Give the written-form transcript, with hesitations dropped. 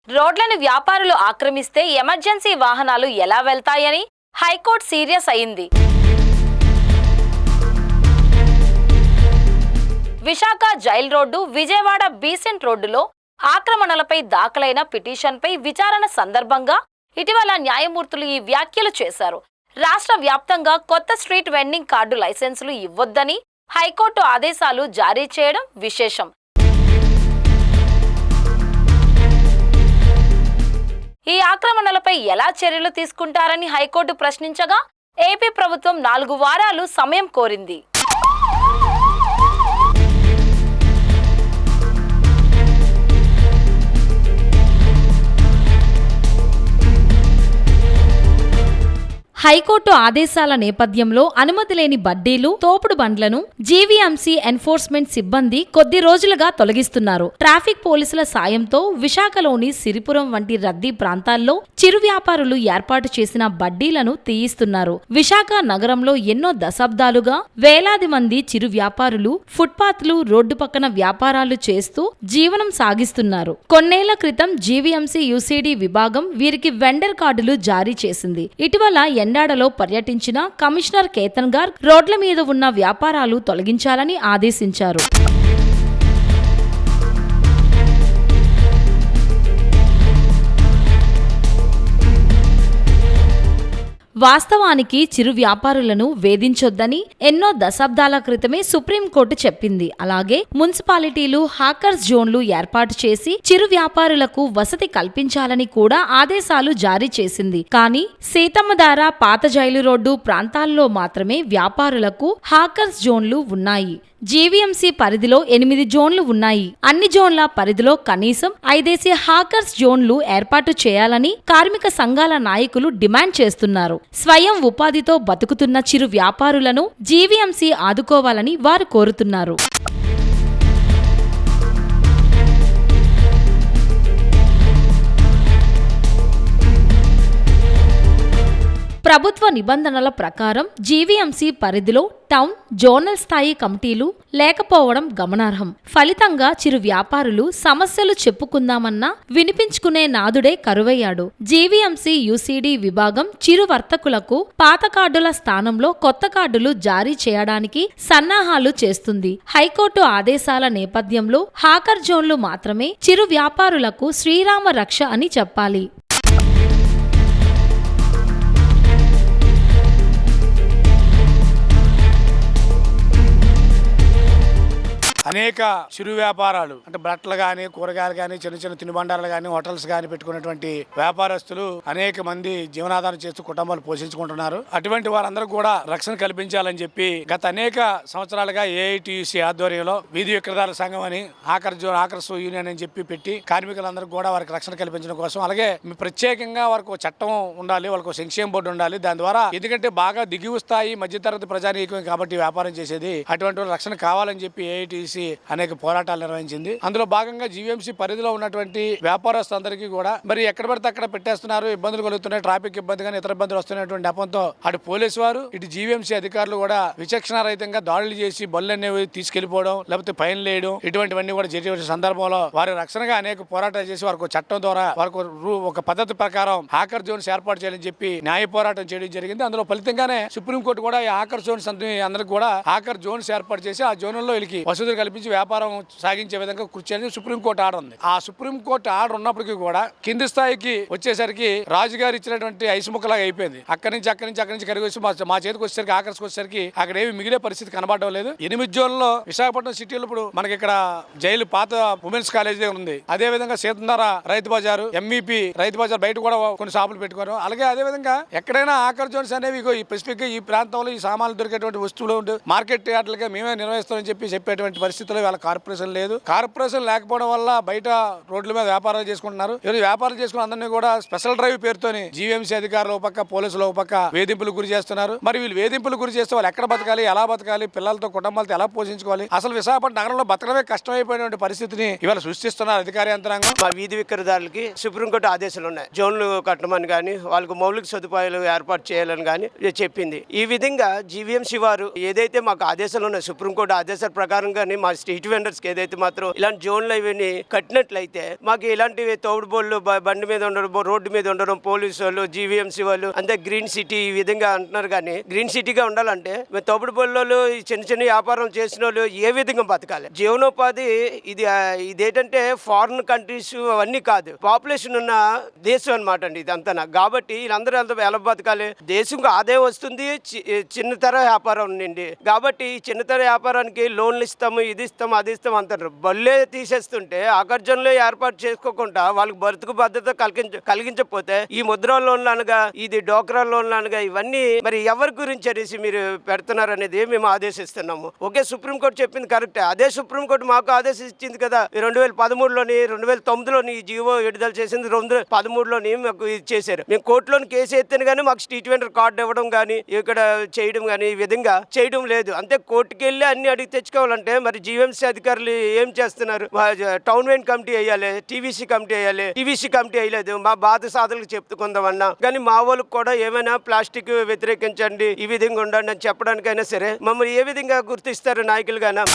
రోడ్లను వ్యాపారులు ఆక్రమిస్తే ఎమర్జెన్సీ వాహనాలు ఎలా వెళ్తాయని హైకోర్టు సీరియస్ అయింది. Visakha jail road, Vijayawada Besant రోడ్డులో ఆక్రమణలపై దాఖలైన పిటిషన్పై విచారణ సందర్భంగా ఇటీవల న్యాయమూర్తులు ఈ వ్యాఖ్యలు చేశారు. రాష్ట్ర వ్యాప్తంగా కొత్త స్ట్రీట్ వెండింగ్ కార్డు లైసెన్సులు ఇవ్వొద్దని హైకోర్టు ఆదేశాలు జారీ చేయడం విశేషం. ఈ ఆక్రమణలపై ఎలా చర్యలు తీసుకుంటారని హైకోర్టు ప్రశ్నించగా ఏపీ ప్రభుత్వం 4 వారాలు సమయం కోరింది. హైకోర్టు ఆదేశాల నేపథ్యంలో అనుమతి లేని బడ్డీలు, తోపుడు బండ్లను జీవీఎంసీ ఎన్ఫోర్స్మెంట్ సిబ్బంది కొద్ది రోజులుగా తొలగిస్తున్నారు. ట్రాఫిక్ పోలీసుల సాయంతో విశాఖలోని సిరిపురం వంటి రద్దీ ప్రాంతాల్లో చిరు వ్యాపారులు ఏర్పాటు చేసిన బడ్డీలను తీయిస్తున్నారు. విశాఖ నగరంలో ఎన్నో దశాబ్దాలుగా వేలాది మంది చిరు వ్యాపారులు ఫుట్పాత్లు, రోడ్డు పక్కన వ్యాపారాలు చేస్తూ జీవనం సాగిస్తున్నారు. కొన్నేళ్ల క్రితం జీవీఎంసీ యూసీడీ విభాగం వీరికి వెండర్ కార్డులు జారీ చేసింది. ఇటీవల ఎండాడలో పర్యటించిన కమిషనర్ కేతన్ గార్గ్ రోడ్ల మీద ఉన్న వ్యాపారాలు తొలగించాలని ఆదేశించారు. వాస్తవానికి చిరు వ్యాపారులను వేధించొద్దని ఎన్నో దశాబ్దాల క్రితమే సుప్రీంకోర్టు చెప్పింది. అలాగే మున్సిపాలిటీలు హాకర్స్ జోన్లు ఏర్పాటు చేసి చిరు వ్యాపారులకు వసతి కల్పించాలని కూడా ఆదేశాలు జారీ చేసింది. కానీ సీతమ్మధార, పాత జైలు రోడ్డు ప్రాంతాల్లో మాత్రమే వ్యాపారులకు హాకర్స్ జోన్లు ఉన్నాయి. జీవీఎంసీ పరిధిలో 8 జోన్లు ఉన్నాయి. అన్ని జోన్ల పరిధిలో కనీసం 5 హాకర్స్ జోన్లు ఏర్పాటు చేయాలని కార్మిక సంఘాల నాయకులు డిమాండ్ చేస్తున్నారు. స్వయం ఉపాధితో బతుకుతున్న చిరు వ్యాపారులను జీవీఎంసీ ఆదుకోవాలని వారు కోరుతున్నారు. ప్రభుత్వ నిబంధనల ప్రకారం జీవీఎంసీ పరిధిలో టౌన్, జోనల్ స్థాయి కమిటీలు లేకపోవడం గమనార్హం. ఫలితంగా చిరు వ్యాపారులు సమస్యలు చెప్పుకుందామన్నా వినిపించుకునే నాదుడే కరువయ్యాడు. జీవీఎంసీ యూసీడీ విభాగం చిరు వర్తకులకు పాత కార్డుల స్థానంలో కొత్త కార్డులు జారీ చేయడానికి సన్నాహాలు చేస్తుంది. హైకోర్టు ఆదేశాల నేపథ్యంలో హాకర్ జోన్లు మాత్రమే చిరు వ్యాపారులకు శ్రీరామ రక్ష అని చెప్పాలి. అనేక చిరు వ్యాపారాలు అంటే బట్టలు కానీ, కూరగాయలు కానీ, చిన్న చిన్న తినుబండారాలు కానీ, హోటల్స్ కానీ పెట్టుకున్నటువంటి వ్యాపారస్తులు అనేక మంది జీవనాధారం చేస్తూ కుటుంబాలు పోషించుకుంటున్నారు. అటువంటి వారందరూ కూడా రక్షణ కల్పించాలని చెప్పి గత అనేక సంవత్సరాలుగా ఏఐటీయూసీ ఆధ్వర్యంలో వీధి విక్రయదారుల సంఘం అని ఆకర్స్ యూనియన్ అని చెప్పి పెట్టి కార్మికులందరూ కూడా వారికి రక్షణ కల్పించడం కోసం, అలాగే ప్రత్యేకంగా వారికి చట్టం ఉండాలి, వాళ్ళకు సంక్షేమ బోర్డు ఉండాలి. దాని ద్వారా ఎందుకంటే బాగా దిగువ స్థాయి మధ్యతరగతి ప్రజానీకం కాబట్టి వ్యాపారం చేసేది, అటువంటి రక్షణ కావాలని చెప్పి ఏఐటీయూసీ అనేక పోరాటాలు నిర్వహించింది. అందులో భాగంగా జీవీఎంసీ పరిధిలో ఉన్నటువంటి వ్యాపారస్తులందరికీ కూడా మరి ఎక్కడ పడితే అక్కడ పెట్టేస్తున్నారు, ఇబ్బందులు కలుగుతున్నాయి, ట్రాఫిక్ ఇబ్బంది కానీ ఇతర ఇబ్బందులు వస్తున్నటువంటి నెపంతో అటు పోలీసు వారు, ఇటు జీవీఎంసీ అధికారులు కూడా విచక్షణ రహితంగా దాడులు చేసి బళ్ళు అనేవి తీసుకెళ్లిపోవడం, లేకపోతే ఫైన్ వేయడం, ఇటువంటివన్నీ కూడా జరిగే సందర్భంలో వారి రక్షణగా అనేక పోరాటాలు చేసి వారికి చట్టం ద్వారా వారికి ఒక పద్ధతి ప్రకారం హాకర్ జోన్స్ ఏర్పాటు చేయాలని చెప్పి న్యాయ పోరాటం చేయడం జరిగింది. అందులో ఫలితంగానే సుప్రీంకోర్టు కూడా ఈ హాకర్ జోన్స్ అందరికి కూడా హాకర్ జోన్స్ ఏర్పాటు చేసి ఆ జోన్లలో వీళ్ళకి వసతులు కల్పించి వ్యాపారం సాగించే విధంగా కృషి చేయాలని సుప్రీంకోర్టు ఆర్డర్ ఉంది. ఆ సుప్రీంకోర్టు ఆర్డర్ ఉన్నప్పటికీ కూడా కింది స్థాయికి వచ్చేసరికి రాజుగారు ఇచ్చినటువంటి ఐసుముక్కలాగా అయిపోయింది. అక్కడి నుంచి కరిగి వచ్చి మా చేతికి వచ్చేసరికి ఆకర్షకు వచ్చేసరికి అక్కడ ఏమి మిగిలే పరిస్థితి కనబడడం లేదు. 8 జోన్లలో విశాఖపట్నం సిటీలో ఇప్పుడు మనకి ఇక్కడ జైలు పాత ఉమెన్స్ కాలేజ్ ఉంది. అదే విధంగా సీతంధార రైతు బజారు, ఎంఈపీ రైతు బజార్ బయట కూడా కొన్ని షాపులు పెట్టుకోరు. అలాగే అదే విధంగా ఎక్కడైనా ఆకర్ జోన్స్ అనేవి స్పెసిఫిక్ గా ఈ ప్రాంతంలో ఈ సామాన్లు దొరికేటువంటి వస్తువులు మార్కెట్ యార్డులుగా మేమే నిర్వహిస్తామని చెప్పేటువంటి పరిస్థితుల్లో వాళ్ళ కార్పొరేషన్ లేదు. కార్పొరేషన్ లేకపోవడం వల్ల బయట రోడ్ల మీద వ్యాపారాలు చేసుకుంటున్నారు. వ్యాపారాలు చేసుకున్న అందరినీ కూడా స్పెషల్ డ్రైవ్ పేరుతోని జీవీఎంసీ అధికారులు ఒక పక్క, పోలీసులు ఒక పక్క వేధింపులు గురి చేస్తున్నారు. మరి వీళ్ళు వేధింపులు గురి చేస్తే వాళ్ళు ఎక్కడ బతకాలి, ఎలా బతకాలి, పిల్లలతో కుటుంబాలతో ఎలా పోషించుకోవాలి, అసలు విశాఖపట్నం నగరంలో బతకడమే కష్టమైపోయినటువంటి పరిస్థితిని ఇవాళ సృష్టిస్తున్నారు అధికార యంత్రాంగం. మా వీధి విక్రయదారులకి సుప్రీంకోర్టు ఆదేశాలు ఉన్నాయి. జోన్లు కట్టమని కానీ, వాళ్ళకు మౌలిక సదుపాయాలు ఏర్పాటు చేయాలని కానీ చెప్పింది. ఈ విధంగా జీవీఎంసీ వారు ఏదైతే మాకు ఆదేశాలు ఉన్నాయి, సుప్రీంకోర్టు ఆదేశాల ప్రకారంగానే మా స్ట్రీట్ వెండర్స్కి ఏదైతే మాత్రం ఇలాంటి జోన్లు ఇవన్నీ కట్టినట్లయితే మాకు ఇలాంటివి తోడు బోళ్ళు బండి మీద ఉండడం, రోడ్డు మీద ఉండడం, పోలీసు వాళ్ళు, జీవీఎంసీ వాళ్ళు అంతే గ్రీన్ సిటీ ఈ విధంగా అంటున్నారు. కానీ గ్రీన్ సిటీగా ఉండాలంటే మేము తోపుడు బోళ్ళు చిన్న చిన్న వ్యాపారం చేసిన వాళ్ళు ఏ విధంగా బతకాలి? జీవనోపాధి ఇదేంటంటే ఫారిన్ కంట్రీస్ అవన్నీ కాదు, పాపులేషన్ ఉన్న దేశం అనమాట అండి ఇదంతా. కాబట్టి వీళ్ళందరూ ఎలా బతకాలి? దేశంకు ఆదాయం వస్తుంది చిన్నతర వ్యాపారం నుండి. కాబట్టి ఈ చిన్నతర వ్యాపారానికి లోన్లు ఇస్తాము, ఇది ఇస్తాము, అది ఇస్తాము అంటారు. బళ్ళే తీసేస్తుంటే ఆకర్జనలో ఏర్పాటు చేసుకోకుండా వాళ్ళకి బ్రతుకు భద్రత కలిగించకపోతే ఈ ముద్రా లోన్లు అనగా, ఇది డోక్రా లోన్లు అనగా ఇవన్నీ మరి ఎవరి గురించి అనేసి మీరు పెడుతున్నారు అనేది మేము ఆదేశిస్తున్నాము. ఓకే, సుప్రీంకోర్టు చెప్పింది కరెక్టే. అదే సుప్రీంకోర్టు మాకు ఆదేశించింది కదా 2013లోని 2009లోని ఈ జీవో విడుదల చేసింది 2013లోని మాకు ఇది చేశారు. మేము కోర్టులోని కేసు ఎత్తాను కానీ మాకు స్ట్రీట్ వెండర్ కార్డు ఇవ్వడం కానీ ఇక్కడ చేయడం కానీ ఈ విధంగా చేయడం లేదు. అంతే కోర్టుకి వెళ్ళి అన్ని అడిగి తెచ్చుకోవాలంటే మరి జీవీఎంసీ అధికారులు ఏం చేస్తున్నారు? టౌన్ వైన్ కమిటీ వేయాలి, టీవీసీ కమిటీ వేయాలి. టీవీసీ కమిటీ వేయలేదు. మా బాధ సాధనలకు చెప్పుకుందామన్నా కానీ మా వాళ్ళకి కూడా ఏమైనా ప్లాస్టిక్ వ్యతిరేకించండి, ఈ విధంగా ఉండండి అని చెప్పడానికైనా సరే మమ్మల్ని ఏ విధంగా గుర్తిస్తారు నాయకులుగానా?